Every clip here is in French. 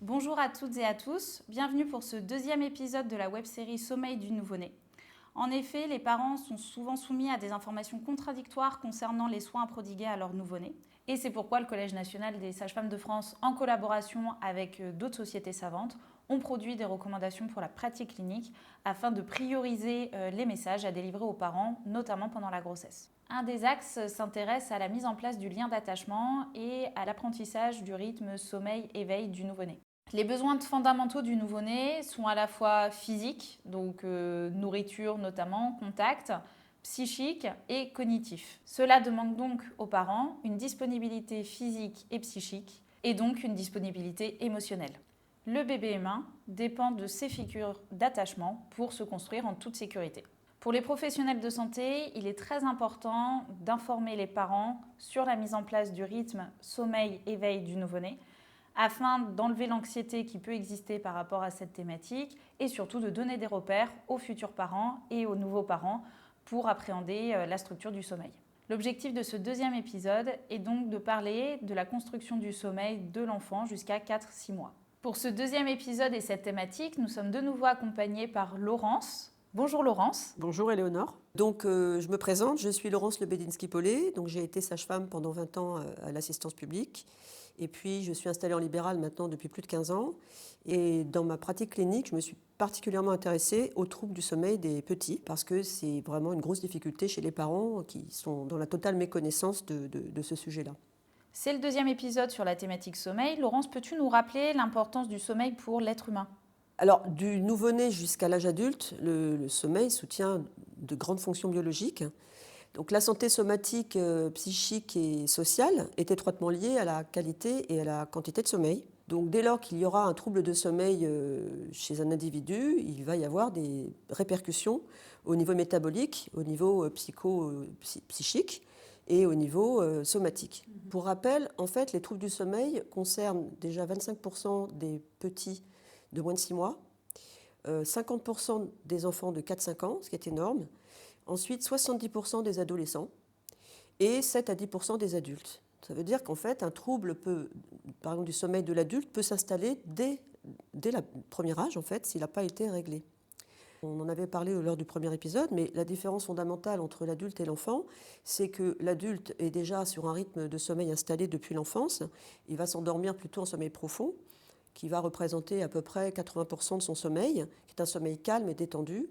Bonjour à toutes et à tous, bienvenue pour ce deuxième épisode de la web-série Sommeil du nouveau-né. En effet, les parents sont souvent soumis à des informations contradictoires concernant les soins prodigués à leur nouveau-né. Et c'est pourquoi le Collège national des sages-femmes de France, en collaboration avec d'autres sociétés savantes, ont produit des recommandations pour la pratique clinique afin de prioriser les messages à délivrer aux parents, notamment pendant la grossesse. Un des axes s'intéresse à la mise en place du lien d'attachement et à l'apprentissage du rythme sommeil-éveil du nouveau-né. Les besoins fondamentaux du nouveau-né sont à la fois physiques, donc nourriture notamment, contact, psychique et cognitif. Cela demande donc aux parents une disponibilité physique et psychique et donc une disponibilité émotionnelle. Le bébé humain dépend de ces figures d'attachement pour se construire en toute sécurité. Pour les professionnels de santé, il est très important d'informer les parents sur la mise en place du rythme sommeil-éveil du nouveau-né afin d'enlever l'anxiété qui peut exister par rapport à cette thématique et surtout de donner des repères aux futurs parents et aux nouveaux parents pour appréhender la structure du sommeil. L'objectif de ce deuxième épisode est donc de parler de la construction du sommeil de l'enfant jusqu'à 4-6 mois. Pour ce deuxième épisode et cette thématique, nous sommes de nouveau accompagnés par Laurence. Bonjour Laurence. Bonjour Éléonore. Donc je me présente, je suis Laurence Lebedinsky-Pollet, donc j'ai été sage-femme pendant 20 ans à l'assistance publique. Et puis, je suis installée en libéral maintenant depuis plus de 15 ans. Et dans ma pratique clinique, je me suis particulièrement intéressée aux troubles du sommeil des petits, parce que c'est vraiment une grosse difficulté chez les parents qui sont dans la totale méconnaissance de ce sujet-là. C'est le deuxième épisode sur la thématique sommeil. Laurence, peux-tu nous rappeler l'importance du sommeil pour l'être humain ? Alors, du nouveau-né jusqu'à l'âge adulte, le sommeil soutient de grandes fonctions biologiques. Donc la santé somatique, psychique et sociale est étroitement liée à la qualité et à la quantité de sommeil. Donc dès lors qu'il y aura un trouble de sommeil chez un individu, il va y avoir des répercussions au niveau métabolique, au niveau psychique et au niveau somatique. Pour rappel, en fait, les troubles du sommeil concernent déjà 25% des petits de moins de 6 mois, 50% des enfants de 4-5 ans, ce qui est énorme. Ensuite, 70% des adolescents et 7 à 10% des adultes. Ça veut dire qu'en fait, un trouble par exemple du sommeil de l'adulte peut s'installer dès le premier âge, en fait, s'il n'a pas été réglé. On en avait parlé lors du premier épisode, mais la différence fondamentale entre l'adulte et l'enfant, c'est que l'adulte est déjà sur un rythme de sommeil installé depuis l'enfance. Il va s'endormir plutôt en sommeil profond, qui va représenter à peu près 80% de son sommeil, qui est un sommeil calme et détendu,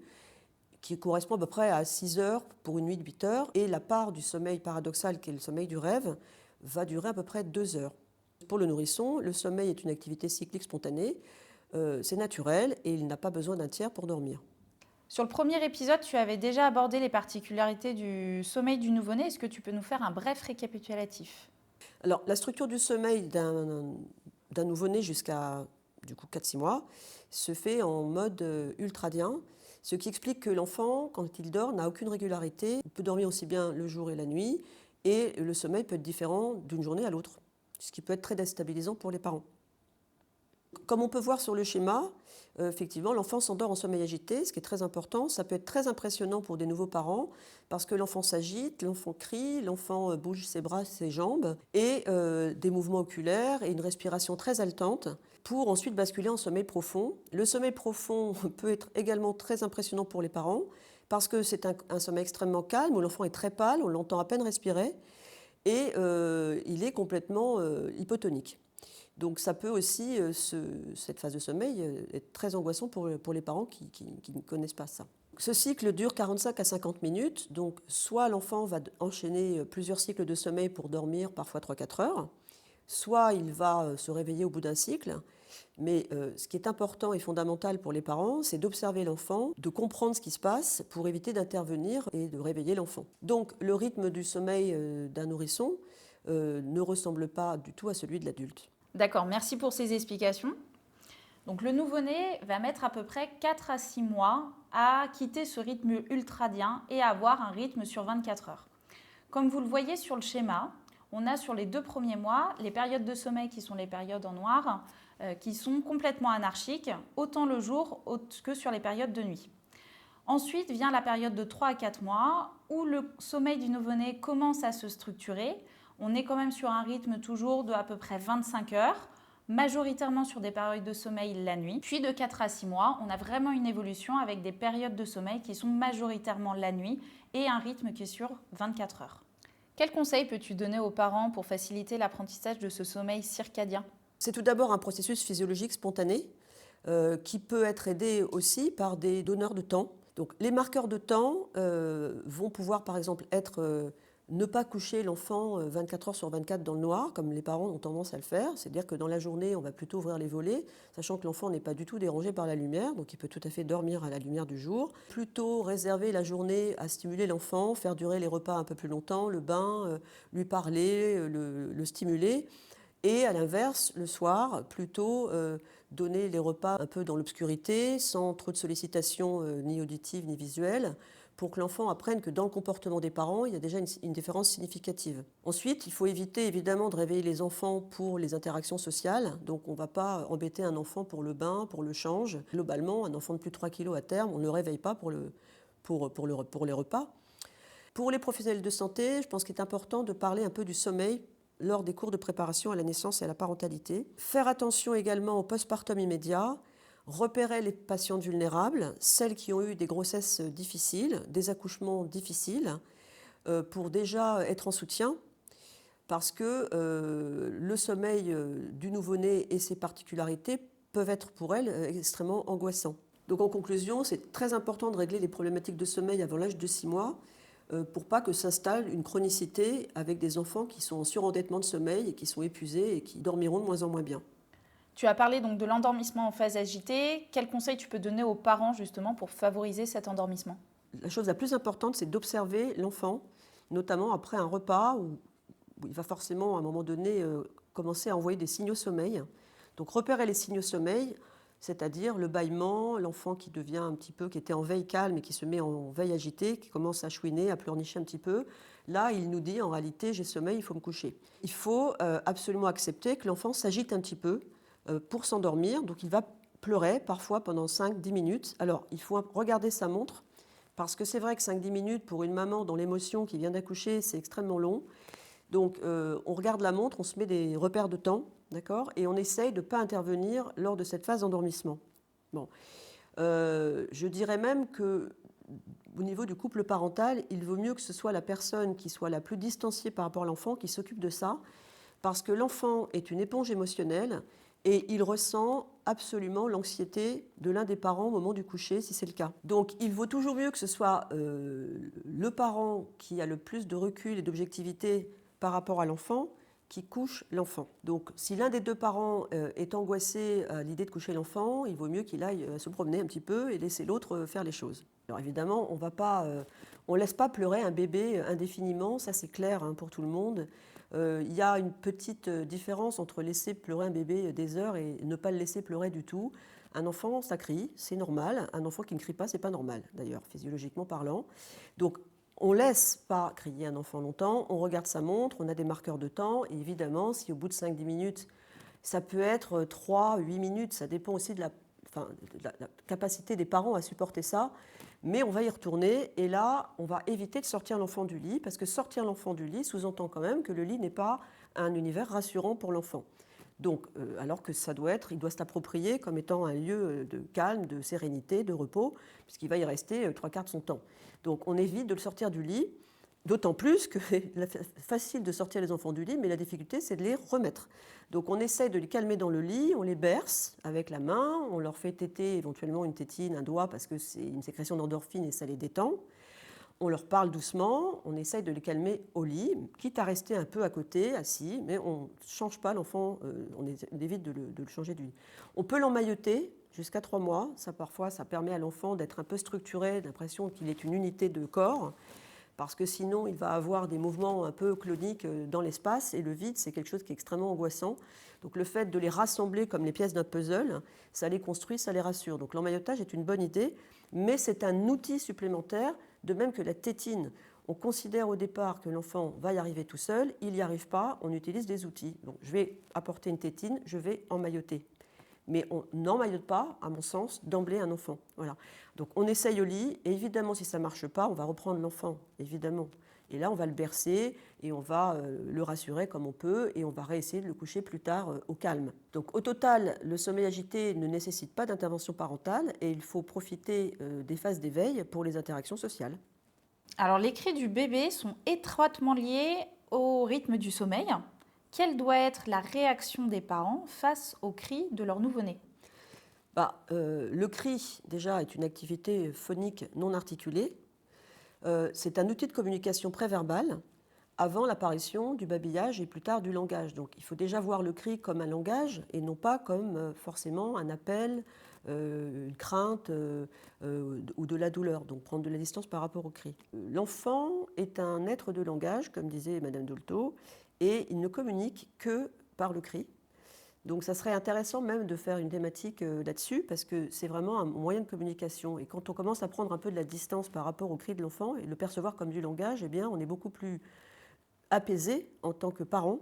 qui correspond à peu près à 6 heures pour une nuit de 8 heures. Et la part du sommeil paradoxal, qui est le sommeil du rêve, va durer à peu près 2 heures. Pour le nourrisson, le sommeil est une activité cyclique spontanée, c'est naturel et il n'a pas besoin d'un tiers pour dormir. Sur le premier épisode, tu avais déjà abordé les particularités du sommeil du nouveau-né. Est-ce que tu peux nous faire un bref récapitulatif ? Alors, la structure du sommeil d'un nouveau-né jusqu'à 4-6 mois se fait en mode ultradien, ce qui explique que l'enfant, quand il dort, n'a aucune régularité. Il peut dormir aussi bien le jour et la nuit, et le sommeil peut être différent d'une journée à l'autre, ce qui peut être très déstabilisant pour les parents. Comme on peut voir sur le schéma, effectivement, l'enfant s'endort en sommeil agité, ce qui est très important. Ça peut être très impressionnant pour des nouveaux parents parce que l'enfant s'agite, l'enfant crie, l'enfant bouge ses bras, ses jambes et des mouvements oculaires et une respiration très haletante pour ensuite basculer en sommeil profond. Le sommeil profond peut être également très impressionnant pour les parents parce que c'est un sommeil extrêmement calme où l'enfant est très pâle, on l'entend à peine respirer et il est complètement hypotonique. Donc ça peut aussi, cette phase de sommeil, être très angoissant pour les parents qui ne connaissent pas ça. Ce cycle dure 45 à 50 minutes, donc soit l'enfant va enchaîner plusieurs cycles de sommeil pour dormir, parfois 3-4 heures, soit il va se réveiller au bout d'un cycle. Mais ce qui est important et fondamental pour les parents, c'est d'observer l'enfant, de comprendre ce qui se passe pour éviter d'intervenir et de réveiller l'enfant. Donc le rythme du sommeil d'un nourrisson ne ressemble pas du tout à celui de l'adulte. D'accord, merci pour ces explications. Donc le nouveau-né va mettre à peu près 4 à 6 mois à quitter ce rythme ultradien et à avoir un rythme sur 24 heures. Comme vous le voyez sur le schéma, on a sur les 2 premiers mois les périodes de sommeil qui sont les périodes en noir, qui sont complètement anarchiques, autant le jour que sur les périodes de nuit. Ensuite vient la période de 3 à 4 mois où le sommeil du nouveau-né commence à se structurer. On est quand même sur un rythme toujours de à peu près 25 heures, majoritairement sur des périodes de sommeil la nuit. Puis de 4 à 6 mois, on a vraiment une évolution avec des périodes de sommeil qui sont majoritairement la nuit et un rythme qui est sur 24 heures. Quels conseils peux-tu donner aux parents pour faciliter l'apprentissage de ce sommeil circadien ? C'est tout d'abord un processus physiologique spontané qui peut être aidé aussi par des donneurs de temps. Donc les marqueurs de temps vont pouvoir par exemple être ne pas coucher l'enfant 24 heures sur 24 dans le noir, comme les parents ont tendance à le faire. C'est-à-dire que dans la journée, on va plutôt ouvrir les volets, sachant que l'enfant n'est pas du tout dérangé par la lumière, donc il peut tout à fait dormir à la lumière du jour. Plutôt réserver la journée à stimuler l'enfant, faire durer les repas un peu plus longtemps, le bain, lui parler, le stimuler. Et à l'inverse, le soir, plutôt donner les repas un peu dans l'obscurité, sans trop de sollicitations ni auditives ni visuelles, pour que l'enfant apprenne que dans le comportement des parents, il y a déjà une différence significative. Ensuite, il faut éviter évidemment de réveiller les enfants pour les interactions sociales. Donc on ne va pas embêter un enfant pour le bain, pour le change. Globalement, un enfant de plus de 3 kilos à terme, on ne le réveille pas pour les repas. Pour les professionnels de santé, je pense qu'il est important de parler un peu du sommeil lors des cours de préparation à la naissance et à la parentalité. Faire attention également au postpartum immédiat, repérer les patientes vulnérables, celles qui ont eu des grossesses difficiles, des accouchements difficiles, pour déjà être en soutien, parce que le sommeil du nouveau-né et ses particularités peuvent être pour elles extrêmement angoissants. Donc en conclusion, c'est très important de régler les problématiques de sommeil avant l'âge de 6 mois, pour pas que s'installe une chronicité avec des enfants qui sont en surendettement de sommeil et qui sont épuisés et qui dormiront de moins en moins bien. Tu as parlé donc de l'endormissement en phase agitée. Quels conseils tu peux donner aux parents justement pour favoriser cet endormissement ? La chose la plus importante, c'est d'observer l'enfant, notamment après un repas où il va forcément à un moment donné commencer à envoyer des signaux sommeil. Donc repérer les signaux sommeil, c'est-à-dire le bâillement, l'enfant qui devient un petit peu, qui était en veille calme et qui se met en veille agitée, qui commence à chouiner, à pleurnicher un petit peu. Là, il nous dit en réalité, j'ai sommeil, il faut me coucher. Il faut absolument accepter que l'enfant s'agite un petit peu pour s'endormir, donc il va pleurer parfois pendant 5-10 minutes. Alors, il faut regarder sa montre, parce que c'est vrai que 5-10 minutes pour une maman dans l'émotion qui vient d'accoucher, c'est extrêmement long. Donc, on regarde la montre, on se met des repères de temps, d'accord, et on essaye de ne pas intervenir lors de cette phase d'endormissement. Bon. Je dirais même qu'au niveau du couple parental, il vaut mieux que ce soit la personne qui soit la plus distanciée par rapport à l'enfant qui s'occupe de ça, parce que l'enfant est une éponge émotionnelle et il ressent absolument l'anxiété de l'un des parents au moment du coucher, si c'est le cas. Donc il vaut toujours mieux que ce soit le parent qui a le plus de recul et d'objectivité par rapport à l'enfant qui couche l'enfant. Donc si l'un des deux parents est angoissé à l'idée de coucher l'enfant, il vaut mieux qu'il aille se promener un petit peu et laisser l'autre faire les choses. Alors évidemment, on ne laisse pas pleurer un bébé indéfiniment, ça c'est clair pour tout le monde. Il y a une petite différence entre laisser pleurer un bébé des heures et ne pas le laisser pleurer du tout. Un enfant, ça crie, c'est normal. Un enfant qui ne crie pas, c'est pas normal, d'ailleurs, physiologiquement parlant. Donc, on ne laisse pas crier un enfant longtemps, on regarde sa montre, on a des marqueurs de temps. Et évidemment, si au bout de 5-10 minutes, ça peut être 3-8 minutes, ça dépend aussi de la capacité des parents à supporter ça. Mais on va y retourner et là, on va éviter de sortir l'enfant du lit parce que sortir l'enfant du lit sous-entend quand même que le lit n'est pas un univers rassurant pour l'enfant. Donc, alors que il doit s'approprier comme étant un lieu de calme, de sérénité, de repos, puisqu'il va y rester 3/4 de son temps. Donc, on évite de le sortir du lit, d'autant plus que c'est facile de sortir les enfants du lit, mais la difficulté, c'est de les remettre. Donc, on essaye de les calmer dans le lit, on les berce avec la main, on leur fait téter éventuellement une tétine, un doigt, parce que c'est une sécrétion d'endorphine et ça les détend. On leur parle doucement, on essaye de les calmer au lit, quitte à rester un peu à côté, assis, mais on ne change pas l'enfant, on évite de le changer du lit. On peut l'emmailloter jusqu'à 3 mois, parfois ça permet à l'enfant d'être un peu structuré, l'impression qu'il est une unité de corps, parce que sinon il va avoir des mouvements un peu cloniques dans l'espace, et le vide c'est quelque chose qui est extrêmement angoissant. Donc le fait de les rassembler comme les pièces d'un puzzle, ça les construit, ça les rassure. Donc l'emmaillotage est une bonne idée, mais c'est un outil supplémentaire, de même que la tétine. On considère au départ que l'enfant va y arriver tout seul, il n'y arrive pas, on utilise des outils. Donc je vais apporter une tétine, je vais emmailloter. Mais on n'emmaillote pas, à mon sens, d'emblée un enfant. Voilà. Donc on essaye au lit, et évidemment, si ça ne marche pas, on va reprendre l'enfant, évidemment. Et là, on va le bercer et on va le rassurer comme on peut et on va réessayer de le coucher plus tard au calme. Donc au total, le sommeil agité ne nécessite pas d'intervention parentale et il faut profiter des phases d'éveil pour les interactions sociales. Alors, les cris du bébé sont étroitement liés au rythme du sommeil. Quelle doit être la réaction des parents face aux cris de leur nouveau-né? Le cri, déjà, est une activité phonique non articulée. C'est un outil de communication préverbale avant l'apparition du babillage et plus tard du langage. Donc il faut déjà voir le cri comme un langage et non pas comme forcément un appel, une crainte ou de la douleur. Donc prendre de la distance par rapport au cri. L'enfant est un être de langage, comme disait Madame Dolto, et il ne communique que par le cri. Donc ça serait intéressant même de faire une thématique là-dessus parce que c'est vraiment un moyen de communication. Et quand on commence à prendre un peu de la distance par rapport au cri de l'enfant et le percevoir comme du langage, eh bien on est beaucoup plus apaisé en tant que parent,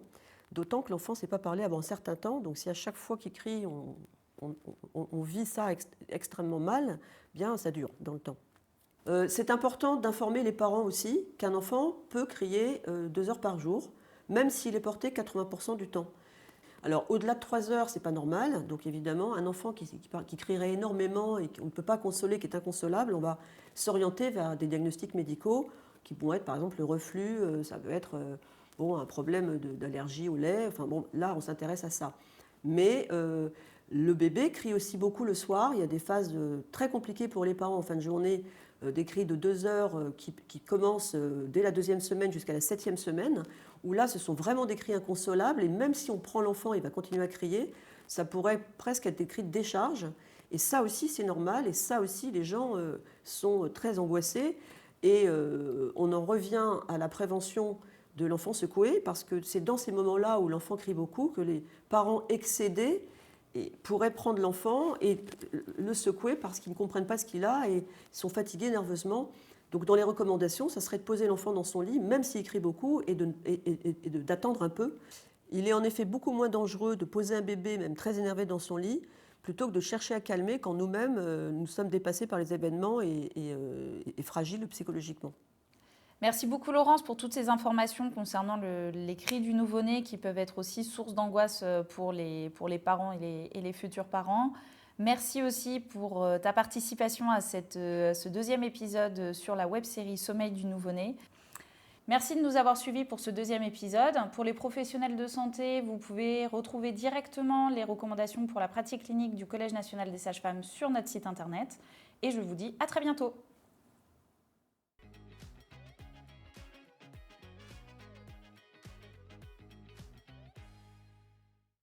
d'autant que l'enfant ne sait pas parler avant un certain temps. Donc si à chaque fois qu'il crie, on vit ça extrêmement mal, bien ça dure dans le temps. C'est important d'informer les parents aussi qu'un enfant peut crier 2 heures par jour, même s'il est porté 80% du temps. Alors, au-delà de 3 heures, ce n'est pas normal. Donc, évidemment, un enfant qui crierait énormément et qu'on ne peut pas consoler, qui est inconsolable, on va s'orienter vers des diagnostics médicaux qui vont être, par exemple, le reflux, ça peut être un problème d'allergie au lait. Enfin, bon, là, on s'intéresse à ça. Mais le bébé crie aussi beaucoup le soir. Il y a des phases très compliquées pour les parents en fin de journée, des cris de 2 heures qui commencent dès la 2e semaine jusqu'à la 7e semaine, où là, ce sont vraiment des cris inconsolables. Et même si on prend l'enfant, il va continuer à crier, ça pourrait presque être des cris de décharge. Et ça aussi, c'est normal. Et ça aussi, les gens sont très angoissés. Et on en revient à la prévention de l'enfant secoué, parce que c'est dans ces moments-là où l'enfant crie beaucoup que les parents excédés pourraient prendre l'enfant et le secouer parce qu'ils ne comprennent pas ce qu'il a et sont fatigués nerveusement. Donc dans les recommandations, ça serait de poser l'enfant dans son lit, même s'il crie beaucoup, et d'attendre un peu. Il est en effet beaucoup moins dangereux de poser un bébé, même très énervé, dans son lit, plutôt que de chercher à calmer quand nous-mêmes, nous sommes dépassés par les événements et fragiles psychologiquement. Merci beaucoup Laurence pour toutes ces informations concernant les cris du nouveau-né qui peuvent être aussi source d'angoisse pour les parents et les futurs parents. Merci aussi pour ta participation à ce 2e épisode sur la web-série Sommeil du nouveau-né. Merci de nous avoir suivis pour ce 2e épisode. Pour les professionnels de santé, vous pouvez retrouver directement les recommandations pour la pratique clinique du Collège national des sages-femmes sur notre site internet. Et je vous dis à très bientôt.